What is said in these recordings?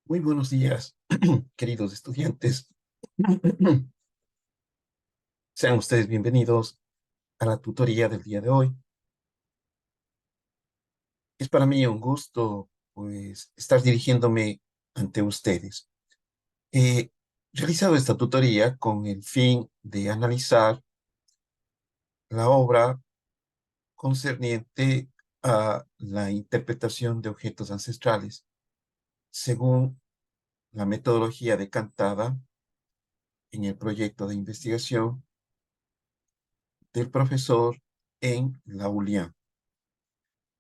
Muy buenos días, queridos estudiantes. Sean ustedes bienvenidos a la tutoría del día de hoy. Es para mí un gusto, pues, estar dirigiéndome ante ustedes. He realizado esta tutoría con el fin de analizar la obra concerniente a la interpretación de objetos ancestrales, según la metodología decantada en el proyecto de investigación del profesor en la ULIAN.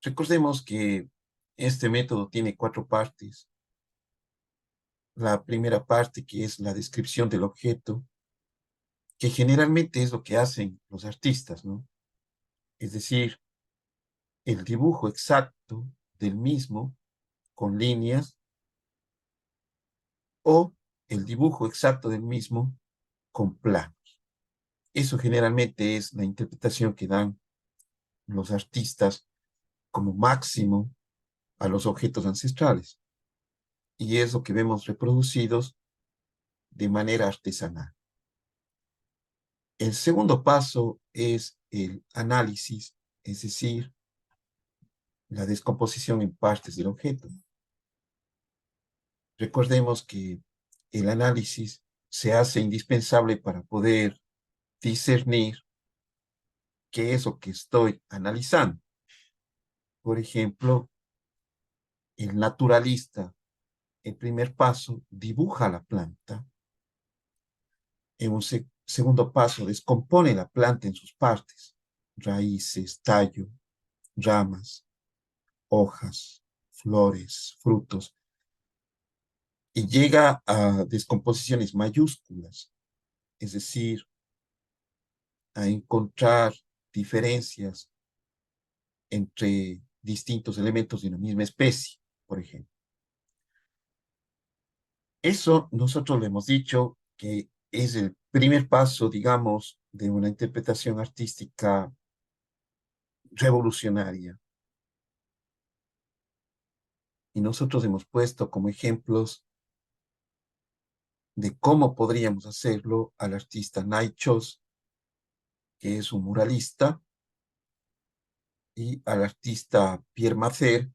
Recordemos que este método tiene cuatro partes. La primera parte, que es la descripción del objeto, que generalmente es lo que hacen los artistas, ¿no? Es decir, el dibujo exacto del mismo con líneas o el dibujo exacto del mismo con planos. Eso generalmente es la interpretación que dan los artistas como máximo a los objetos ancestrales. Y es lo que vemos reproducidos de manera artesanal. El segundo paso es el análisis, es decir, la descomposición en partes del objeto. Recordemos que el análisis se hace indispensable para poder discernir qué es lo que estoy analizando. Por ejemplo, el naturalista, el primer paso, dibuja la planta. En un segundo paso, descompone la planta en sus partes, raíces, tallo, ramas, hojas, flores, frutos, y llega a descomposiciones mayúsculas, es decir, a encontrar diferencias entre distintos elementos de una misma especie, por ejemplo. Eso nosotros le hemos dicho que es el primer paso, digamos, de una interpretación artística revolucionaria. Y nosotros hemos puesto como ejemplos de cómo podríamos hacerlo al artista Naichos, que es un muralista, y al artista Pierre Macer,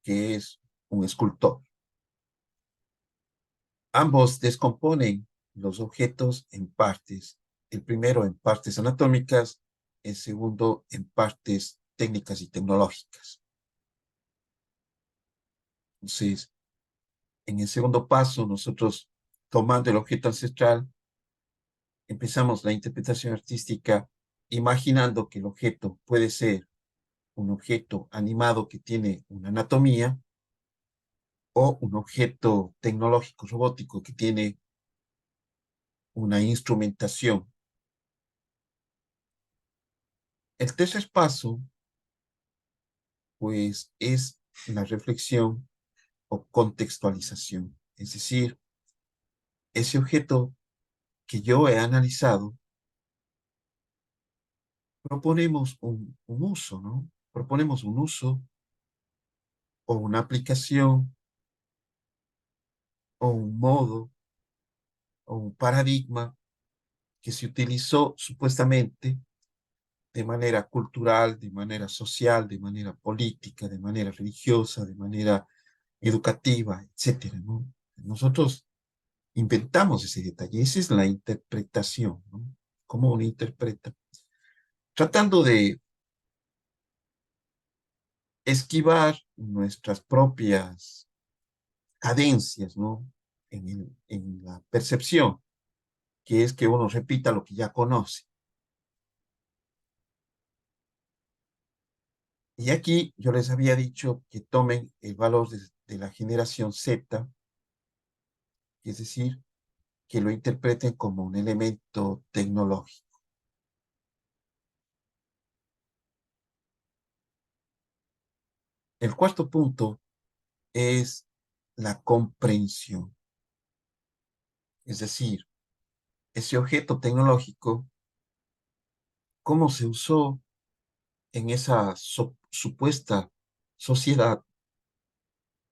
que es un escultor. Ambos descomponen los objetos en partes, el primero en partes anatómicas, el segundo en partes técnicas y tecnológicas. Entonces, en el segundo paso, nosotros, tomando el objeto ancestral, empezamos la interpretación artística imaginando que el objeto puede ser un objeto animado que tiene una anatomía o un objeto tecnológico robótico que tiene una instrumentación. El tercer paso, pues, es la reflexión o contextualización. Es decir, ese objeto que yo he analizado, proponemos un uso, ¿no? Proponemos un uso o una aplicación o un modo o un paradigma que se utilizó supuestamente de manera cultural, de manera social, de manera política, de manera religiosa, de manera educativa, etcétera, ¿no? Nosotros inventamos ese detalle, esa es la interpretación, ¿no? Cómo uno interpreta, tratando de esquivar nuestras propias cadencias, ¿no? En la percepción, que es que uno repita lo que ya conoce. Y aquí yo les había dicho que tomen el valor de la generación Z, es decir, que lo interpreten como un elemento tecnológico. El cuarto punto es la comprensión, es decir, ese objeto tecnológico, cómo se usó en esa supuesta sociedad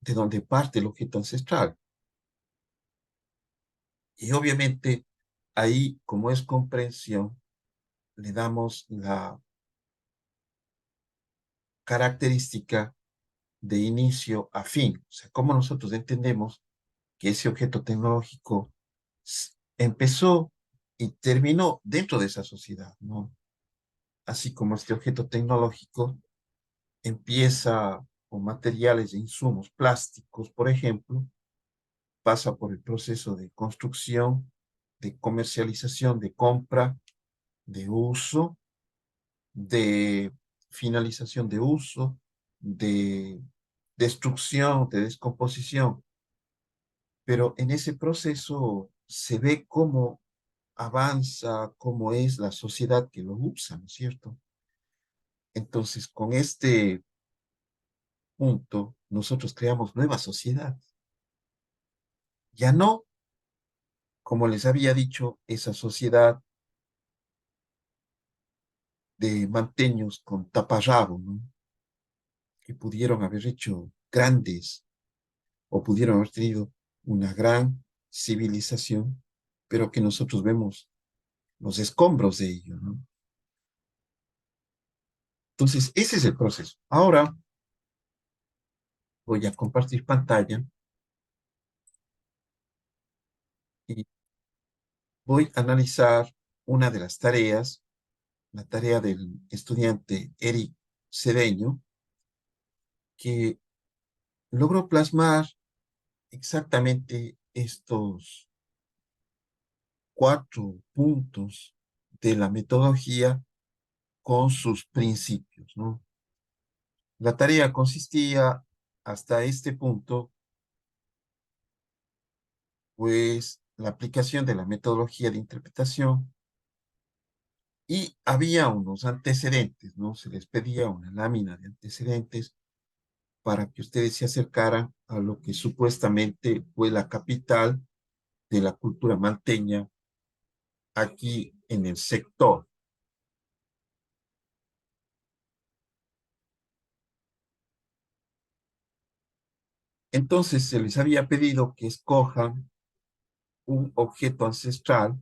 de donde parte el objeto ancestral. Y obviamente ahí, como es comprensión, le damos la característica de inicio a fin. O sea, cómo nosotros entendemos que ese objeto tecnológico empezó y terminó dentro de esa sociedad, ¿no? Así como este objeto tecnológico empieza con materiales e insumos plásticos, por ejemplo, pasa por el proceso de construcción, de comercialización, de compra, de uso, de finalización de uso, de destrucción, de descomposición. Pero en ese proceso se ve cómo avanza, cómo es la sociedad que lo usa, ¿no es cierto? Entonces, con este punto, nosotros creamos nueva sociedad. Ya no, como les había dicho, esa sociedad de manteños con taparrabo, ¿no? Que pudieron haber hecho grandes o pudieron haber tenido una gran civilización, pero que nosotros vemos los escombros de ello, ¿no? Entonces, ese es el proceso. Ahora voy a compartir pantalla y voy a analizar una de las tareas, la tarea del estudiante Eric Cedeño, que logró plasmar exactamente estos 4 puntos de la metodología con sus principios, ¿no? La tarea consistía hasta este punto, pues, la aplicación de la metodología de interpretación y había unos antecedentes, ¿no? Se les pedía una lámina de antecedentes para que ustedes se acercaran a lo que supuestamente fue la capital de la cultura malteña aquí en el sector. Entonces se les había pedido que escojan un objeto ancestral.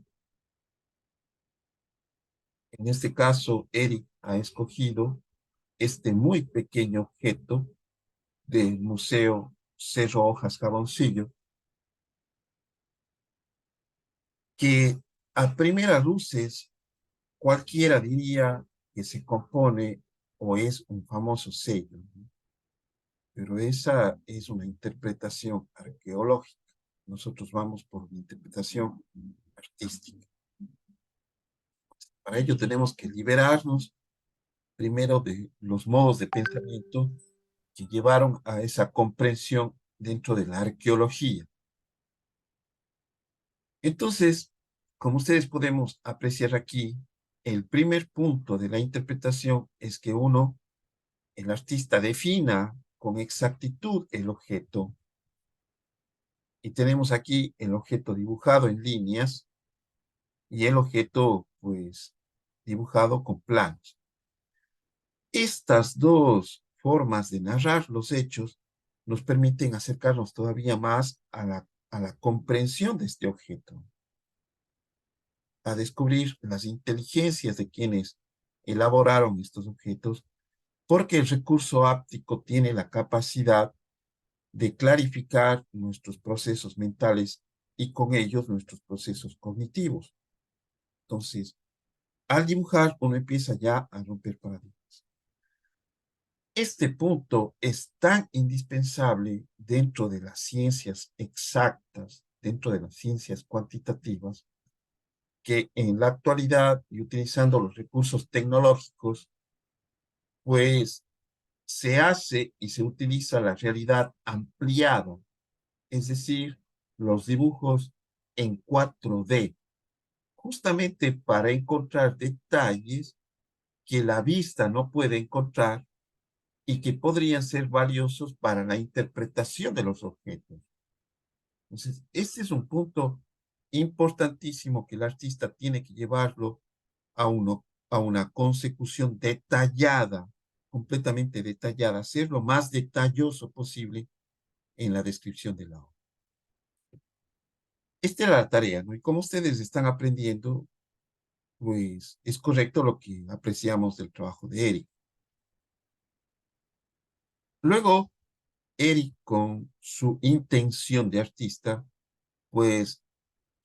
En este caso, Eric ha escogido este muy pequeño objeto del Museo Cerro Hojas Jaboncillo, que a primeras luces cualquiera diría que se compone o es un famoso sello, ¿no? Pero esa es una interpretación arqueológica. Nosotros vamos por una interpretación artística. Para ello tenemos que liberarnos primero de los modos de pensamiento que llevaron a esa comprensión dentro de la arqueología. Entonces, como ustedes podemos apreciar aquí, el primer punto de la interpretación es que el artista, defina con exactitud el objeto. Y tenemos aquí el objeto dibujado en líneas y el objeto, pues, dibujado con planos. Estas dos formas de narrar los hechos nos permiten acercarnos todavía más a la comprensión de este objeto, a descubrir las inteligencias de quienes elaboraron estos objetos, porque el recurso áptico tiene la capacidad de clarificar nuestros procesos mentales y con ellos nuestros procesos cognitivos. Entonces, al dibujar, uno empieza ya a romper paradigmas. Este punto es tan indispensable dentro de las ciencias exactas, dentro de las ciencias cuantitativas, que en la actualidad, y utilizando los recursos tecnológicos, pues se hace y se utiliza la realidad ampliada, es decir, los dibujos en 4D, justamente para encontrar detalles que la vista no puede encontrar y que podrían ser valiosos para la interpretación de los objetos. Entonces, este es un punto importantísimo que el artista tiene que llevarlo a una consecución detallada, completamente detallada, ser lo más detalloso posible en la descripción de la obra. Esta era la tarea, ¿no? Y como ustedes están aprendiendo, pues es correcto lo que apreciamos del trabajo de Eric. Luego, Eric, con su intención de artista, pues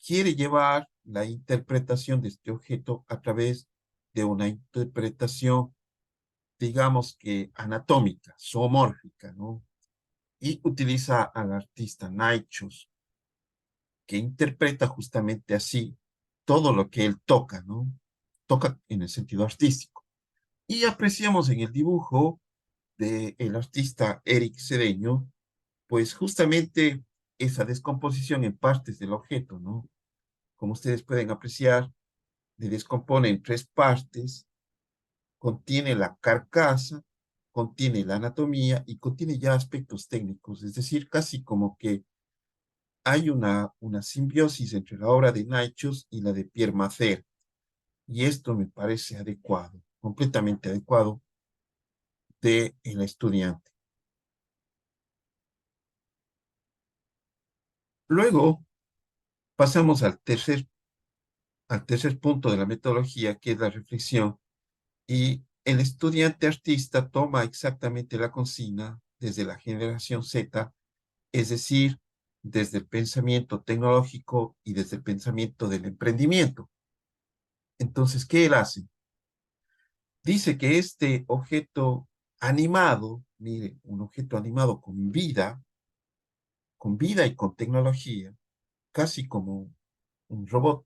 quiere llevar la interpretación de este objeto a través de una interpretación, digamos que anatómica, zoomórfica, ¿no? Y utiliza al artista Naichos, que interpreta justamente así todo lo que él toca, ¿no? Toca en el sentido artístico. Y apreciamos en el dibujo del artista Eric Cedeño, pues justamente esa descomposición en partes del objeto, ¿no? Como ustedes pueden apreciar, se descompone en tres partes, contiene la carcasa, contiene la anatomía y contiene ya aspectos técnicos, es decir, casi como que hay una simbiosis entre la obra de Naichos y la de Pierre Mather, y esto me parece adecuado, completamente adecuado de el estudiante. Luego pasamos al tercer punto de la metodología, que es la reflexión, y el estudiante artista toma exactamente la consigna desde la generación Z, es decir, desde el pensamiento tecnológico y desde el pensamiento del emprendimiento. Entonces, ¿qué él hace? Dice que este objeto animado, mire, un objeto animado con vida y con tecnología, casi como un robot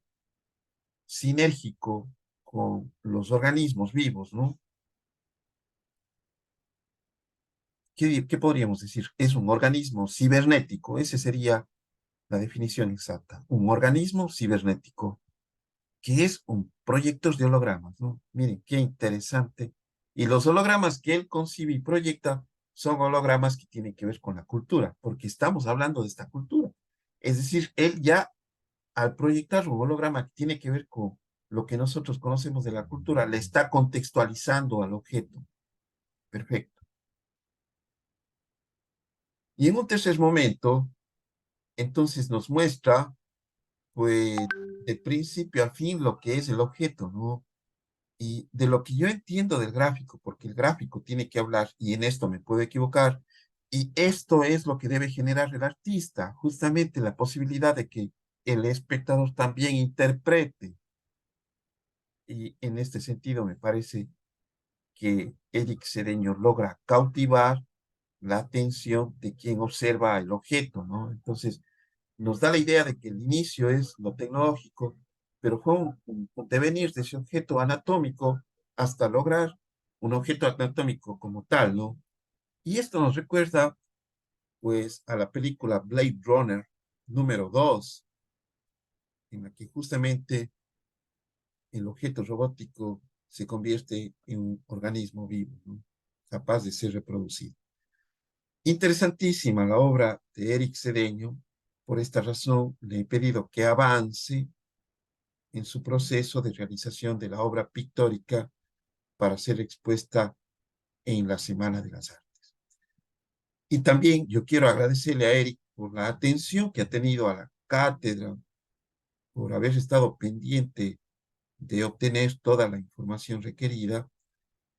sinérgico con los organismos vivos, ¿no? ¿Qué podríamos decir? Es un organismo cibernético, esa sería la definición exacta. Un organismo cibernético, que es un proyector de hologramas, ¿no? Miren, qué interesante. Y los hologramas que él concibe y proyecta son hologramas que tienen que ver con la cultura, porque estamos hablando de esta cultura. Es decir, él ya al proyectar un holograma que tiene que ver con lo que nosotros conocemos de la cultura, le está contextualizando al objeto. Perfecto. Y en un tercer momento, entonces nos muestra, pues, de principio a fin lo que es el objeto, ¿no? Y de lo que yo entiendo del gráfico, porque el gráfico tiene que hablar, y en esto me puedo equivocar, y esto es lo que debe generar el artista, justamente la posibilidad de que el espectador también interprete. Y en este sentido me parece que Eric Cedeño logra cautivar la atención de quien observa el objeto, ¿no? Entonces, nos da la idea de que el inicio es lo tecnológico, pero fue un devenir de ese objeto anatómico hasta lograr un objeto anatómico como tal, ¿no? Y esto nos recuerda, pues, a la película Blade Runner número 2, en la que justamente el objeto robótico se convierte en un organismo vivo, ¿no? Capaz de ser reproducido. Interesantísima la obra de Eric Cedeño. Por esta razón, le he pedido que avance en su proceso de realización de la obra pictórica para ser expuesta en la Semana de las Artes. Y también yo quiero agradecerle a Eric por la atención que ha tenido a la cátedra, por haber estado pendiente de obtener toda la información requerida,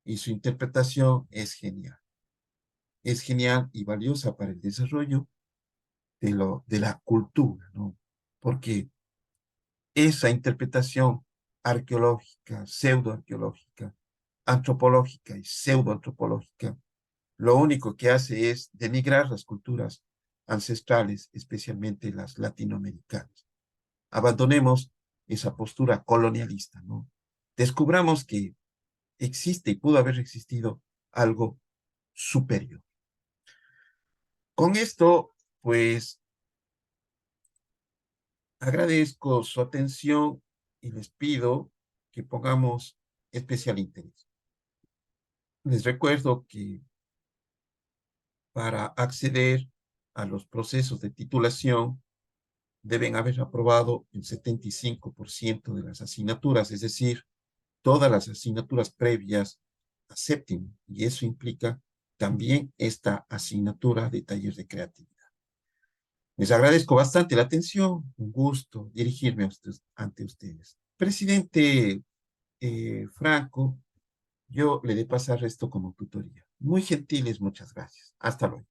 y su interpretación es genial. Es genial y valiosa para el desarrollo de la cultura, ¿no? Porque esa interpretación arqueológica, pseudoarqueológica, antropológica y pseudoantropológica, lo único que hace es denigrar las culturas ancestrales, especialmente las latinoamericanas. Abandonemos esa postura colonialista, ¿no? Descubramos que existe y pudo haber existido algo superior. Con esto, pues, agradezco su atención y les pido que pongamos especial interés. Les recuerdo que para acceder a los procesos de titulación deben haber aprobado el 75% de las asignaturas, es decir, todas las asignaturas previas a séptimo, y eso implica también esta asignatura de taller de creatividad. Les agradezco bastante la atención. Un gusto dirigirme ante ustedes. Presidente Franco, yo le de pasar esto como tutoría. Muy gentiles, muchas gracias. Hasta luego.